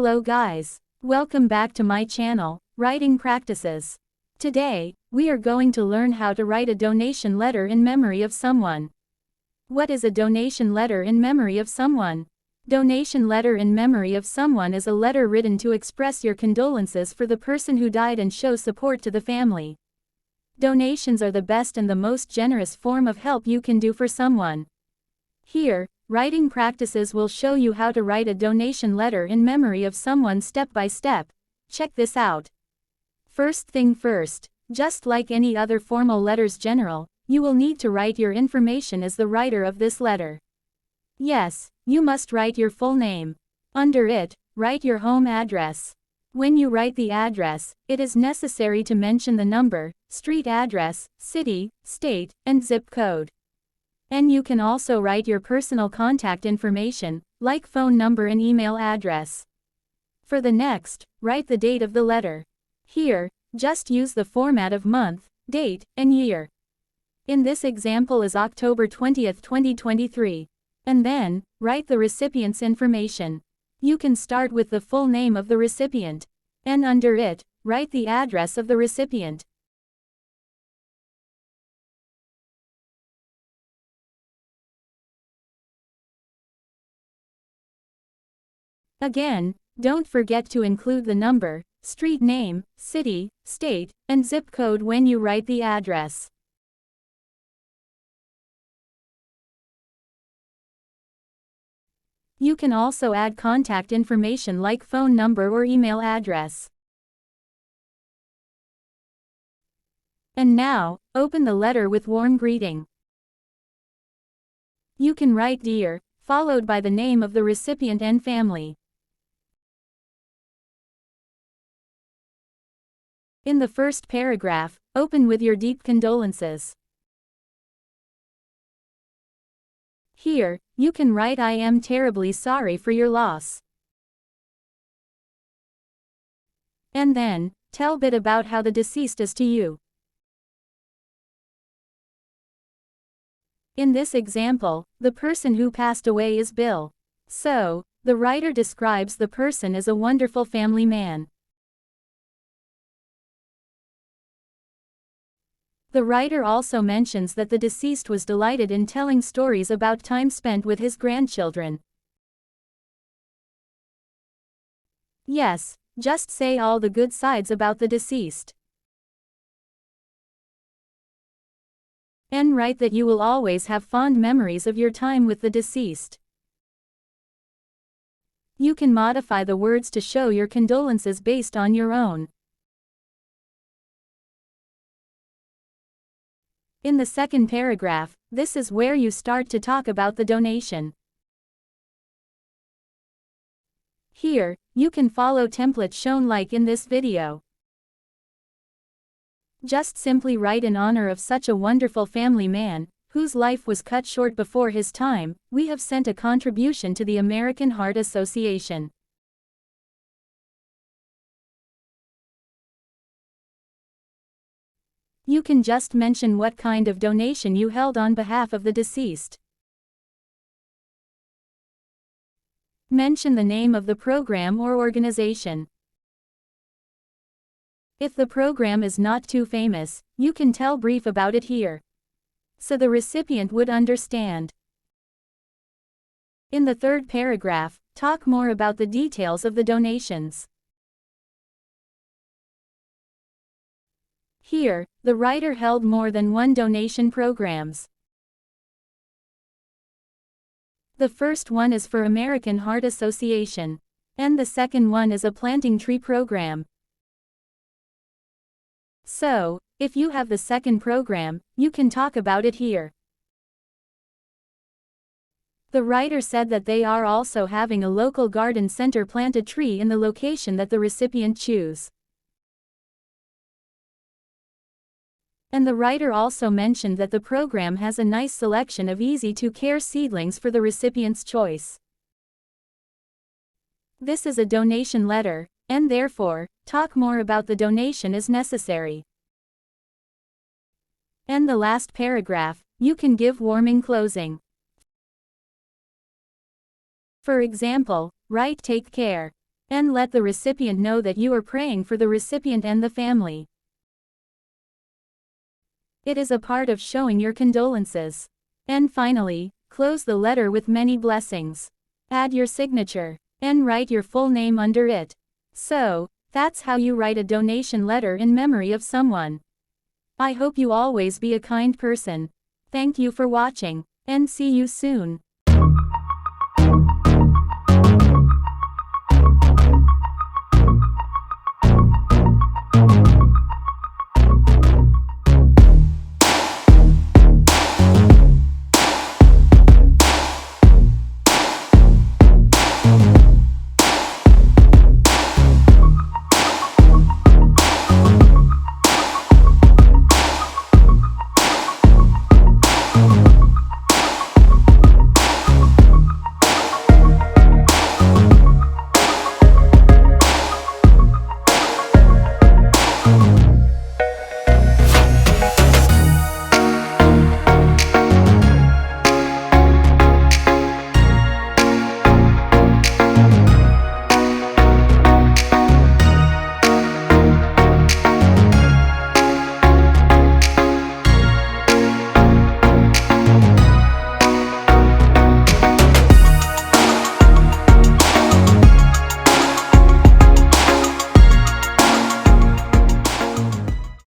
Hello guys. Welcome back to my channel, Writing Practices. Today, we are going to learn how to write a donation letter in memory of someone. What is a donation letter in memory of someone? Donation letter in memory of someone is a letter written to express your condolences for the person who died and show support to the family. Donations are the best and the most generous form of help you can do for someone. Here, Writing Practices will show you how to write a donation letter in memory of someone step by step. Check this out. First thing first, just like any other formal letters general, you will need to write your information as the writer of this letter. Yes, you must write your full name. Under it, write your home address. When you write the address, it is necessary to mention the number, street address, city, state, and zip code. And you can also write your personal contact information, like phone number and email address. For the next, write the date of the letter. Here, just use the format of month, date, and year. In this example is October 20th, 2023. And then, write the recipient's information. You can start with the full name of the recipient. And under it, write the address of the recipient. Again, don't forget to include the number, street name, city, state, and zip code when you write the address. You can also add contact information like phone number or email address. And now, open the letter with warm greeting. You can write Dear, followed by the name of the recipient and family. In the first paragraph, open with your deep condolences. Here, you can write I am terribly sorry for your loss. And then, tell a bit about how the deceased is to you. In this example, the person who passed away is Bill. So, the writer describes the person as a wonderful family man. The writer also mentions that the deceased was delighted in telling stories about time spent with his grandchildren. Yes, just say all the good sides about the deceased. And write that you will always have fond memories of your time with the deceased. You can modify the words to show your condolences based on your own. In the second paragraph, this is where you start to talk about the donation. Here, you can follow templates shown like in this video. Just simply write in honor of such a wonderful family man, whose life was cut short before his time, we have sent a contribution to the American Heart Association. You can just mention what kind of donation you held on behalf of the deceased. Mention the name of the program or organization. If the program is not too famous, you can tell brief about it here, so the recipient would understand. In the third paragraph, talk more about the details of the donations. Here, the writer held more than one donation programs. The first one is for American Heart Association. And the second one is a planting tree program. So, if you have the second program, you can talk about it here. The writer said that they are also having a local garden center plant a tree in the location that the recipient choose. And the writer also mentioned that the program has a nice selection of easy-to-care seedlings for the recipient's choice. This is a donation letter, and therefore, talk more about the donation as necessary. And the last paragraph, you can give warming closing. For example, write take care. And let the recipient know that you are praying for the recipient and the family. It is a part of showing your condolences. And finally, close the letter with many blessings. Add your signature, and write your full name under it. So, that's how you write a donation letter in memory of someone. I hope you always be a kind person. Thank you for watching, and see you soon.